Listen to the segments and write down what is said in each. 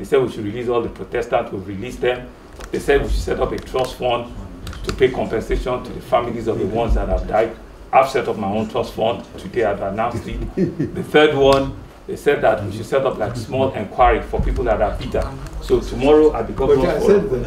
said we should release all the protestants. We've released them. They said we should set up a trust fund to pay compensation to the families of the ones that have died. I've set up my own trust fund. Today I've announced it. The third one, they said that we should set up like small inquiry for people that are bitter. So tomorrow at the governor's forum.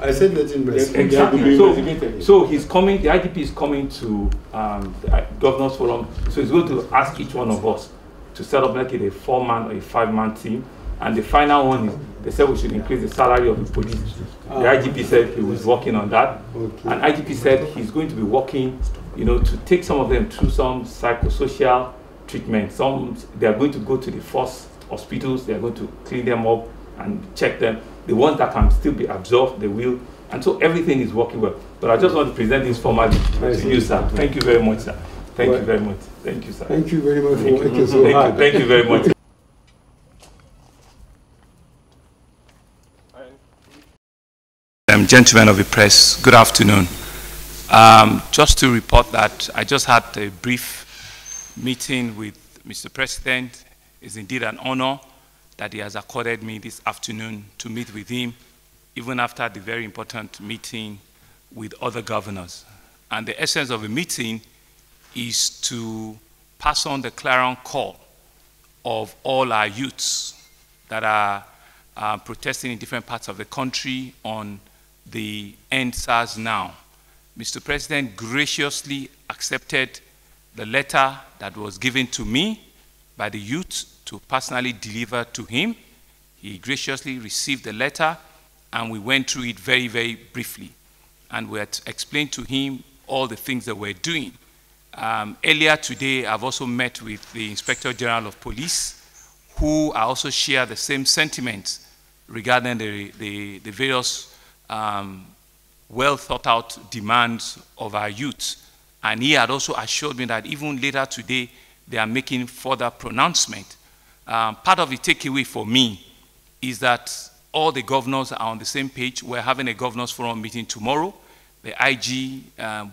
I said that in my exactly. So he's coming, the IGP is coming to the governor's forum. So he's going to ask each one of us to set up like a 4-man or a 5-man team. And the final one is, they said we should increase the salary of the police. The IGP said he was working on that. Okay. And IGP said he's going to be working, you know, to take some of them through some psychosocial treatment. Some, they are going to go to the first hospitals, they are going to clean them up and check them. The ones that can still be absorbed, they will. And so everything is working well. But I just want to present this formally to you, sir. Thank you very much, sir. Thank you very much. Thank you, sir. Thank you very much for working so hard. Thank you very much. Gentlemen of the press, good afternoon. Just to report that I just had a brief meeting with Mr. President. It's indeed an honor that he has accorded me this afternoon to meet with him, even after the very important meeting with other governors. And the essence of the meeting is to pass on the clarion call of all our youths that are protesting in different parts of the country on the EndSarsNow. Mr. President graciously accepted the letter that was given to me by the youth to personally deliver to him. He graciously received the letter and we went through it very, very briefly. And we had explained to him all the things that we're doing. Earlier today, I've also met with the Inspector General of Police, who I also share the same sentiments regarding the various well thought out demands of our youth. And he had also assured me that even later today, they are making further pronouncement. Part of the takeaway for me is that all the governors are on the same page. We're having a governors forum meeting tomorrow. The IG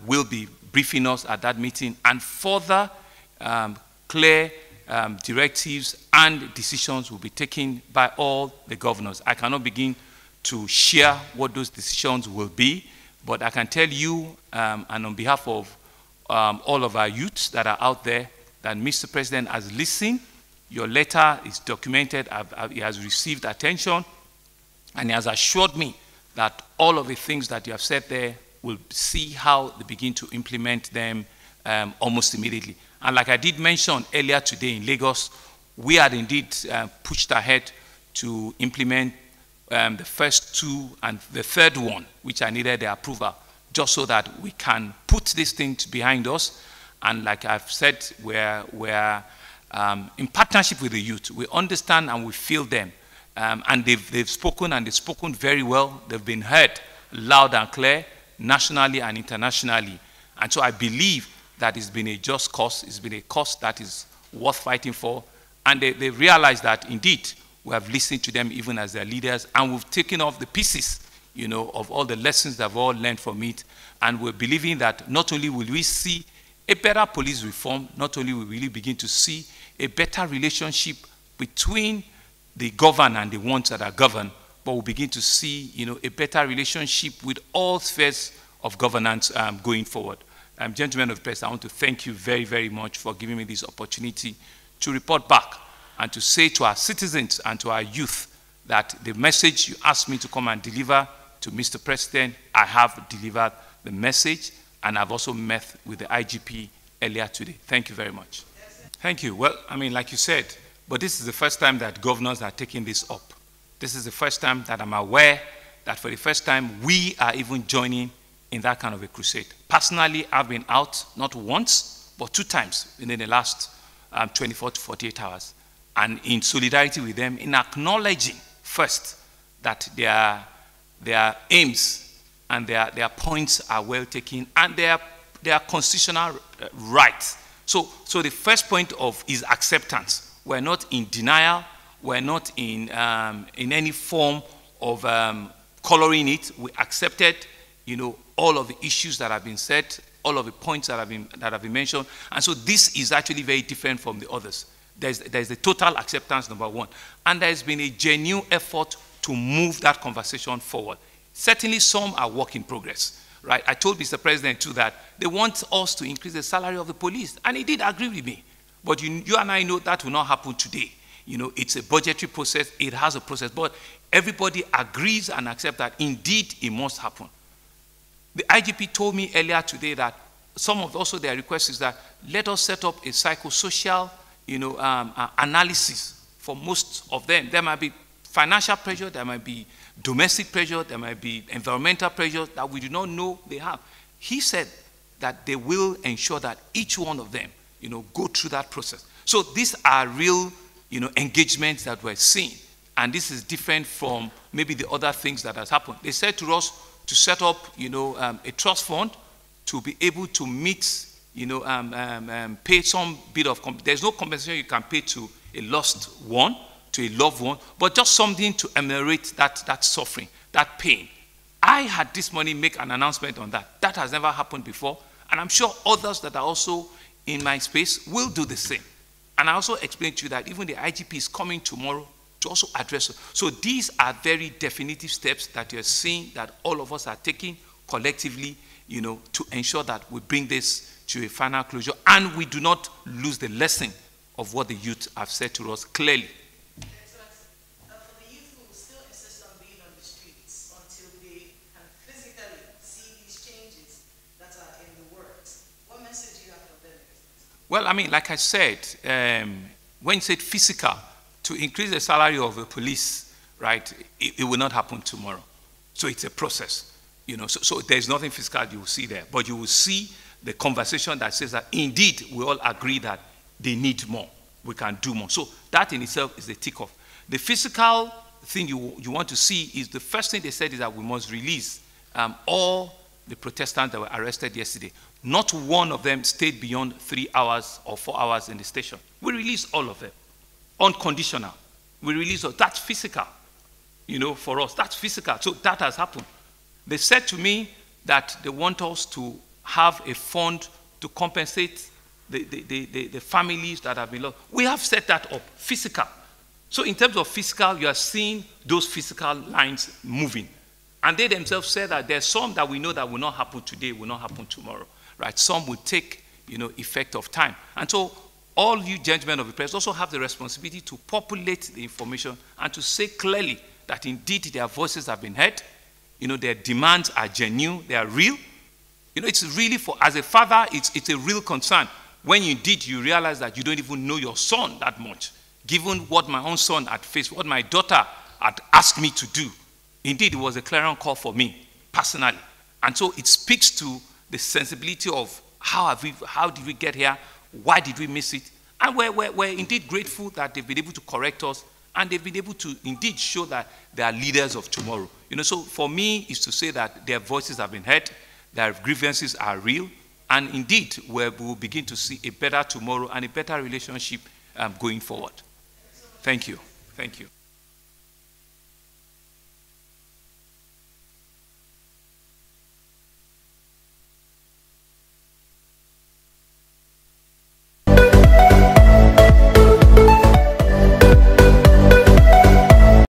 will be briefing us at that meeting, and further clear directives and decisions will be taken by all the governors. I cannot begin to share what those decisions will be, but I can tell you, and on behalf of all of our youths that are out there, that Mr. President has listened. Your letter is documented. He has received attention, and he has assured me that all of the things that you have said there will see how they begin to implement them almost immediately. And like I did mention earlier today in Lagos, we had indeed pushed ahead to implement the first 2 and the third one, which I needed the approval, just so that we can put these things behind us. And like I've said, we're in partnership with the youth. We understand and we feel them. And they've spoken, and they've spoken very well. They've been heard loud and clear, nationally and internationally. And so I believe that it's been a just cause. It's been a cause that is worth fighting for. And they realize that indeed we have listened to them even as their leaders, and we've taken off the pieces, you know, of all the lessons that we've all learned from it. And we're believing that not only will we see a better police reform, not only will we really begin to see a better relationship between the governed and the ones that are governed, but we'll begin to see, you know, a better relationship with all spheres of governance going forward. Gentlemen of the press, I want to thank you very, very much for giving me this opportunity to report back and to say to our citizens and to our youth that the message you asked me to come and deliver to Mr. President, I have delivered the message, and I've also met with the IGP earlier today. Thank you very much. Thank you. Well, I mean, like you said, but this is the first time that governors are taking this up. This is the first time that I'm aware that for the first time we are even joining in that kind of a crusade. Personally, I've been out not once, but 2 times within the last 24 to 48 hours. And in solidarity with them, in acknowledging first that their aims and their points are well taken, and their constitutional rights. So the first point is acceptance. We're not in denial. We're not in any form of coloring it. We accepted, you know, all of the issues that have been said, all of the points that have been mentioned. And so this is actually very different from the others. There's a total acceptance, number one. And there's been a genuine effort to move that conversation forward. Certainly some are work in progress, right? I told Mr. President too that they want us to increase the salary of the police, and he did agree with me. But you and I know that will not happen today. You know, it's a budgetary process, it has a process, but everybody agrees and accepts that indeed it must happen. The IGP told me earlier today that some of also their request is that let us set up a psychosocial, analysis for most of them. There might be financial pressure, there might be domestic pressure, there might be environmental pressure that we do not know they have. He said that they will ensure that each one of them, go through that process. So these are real, engagements that we're seeing. And this is different from maybe the other things that has happened. They said to us to set up, a trust fund to be able to meet, pay some bit of, there's no compensation you can pay to a lost one, to a loved one, but just something to ameliorate that suffering, that pain. I had this morning make an announcement on that. That has never happened before, and I'm sure others that are also in my space will do the same. And I also explained to you that even the IGP is coming tomorrow to also address it. So these are very definitive steps that you're seeing that all of us are taking collectively, to ensure that we bring this to a final closure and we do not lose the lesson of what the youth have said to us clearly. For the youth who will still insist on being on the streets until they can physically see these changes that are in the works, what message do you have for them? Well, I mean, like I said, when you said physical, to increase the salary of the police, right, it will not happen tomorrow. So it's a process, So there's nothing physical you will see there, but you will see the conversation that says that indeed we all agree that they need more, we can do more. So that in itself is the tick-off. The physical thing you want to see is the first thing they said is that we must release all the protestants that were arrested yesterday. Not one of them stayed beyond 3 hours or 4 hours in the station. We released all of them, unconditional. We released all. That's physical, for us. That's physical. So that has happened. They said to me that they want us to have a fund to compensate the families that have been lost. We have set that up, physical. So in terms of physical, you are seeing those physical lines moving. And they themselves said that there's some that we know that will not happen today, will not happen tomorrow, right? Some will take, effect of time. And so all you gentlemen of the press also have the responsibility to populate the information and to say clearly that indeed their voices have been heard, their demands are genuine, they are real. It's really as a father, it's a real concern when indeed you realize that you don't even know your son that much. Given what my own son had faced, what my daughter had asked me to do, indeed it was a clarion call for me personally. And so it speaks to the sensibility of how did we get here, why did we miss it, and we're indeed grateful that they've been able to correct us and they've been able to indeed show that they are leaders of tomorrow. So for me is to say that their voices have been heard, their grievances are real, and indeed we will begin to see a better tomorrow and a better relationship going forward. Thank you. Thank you.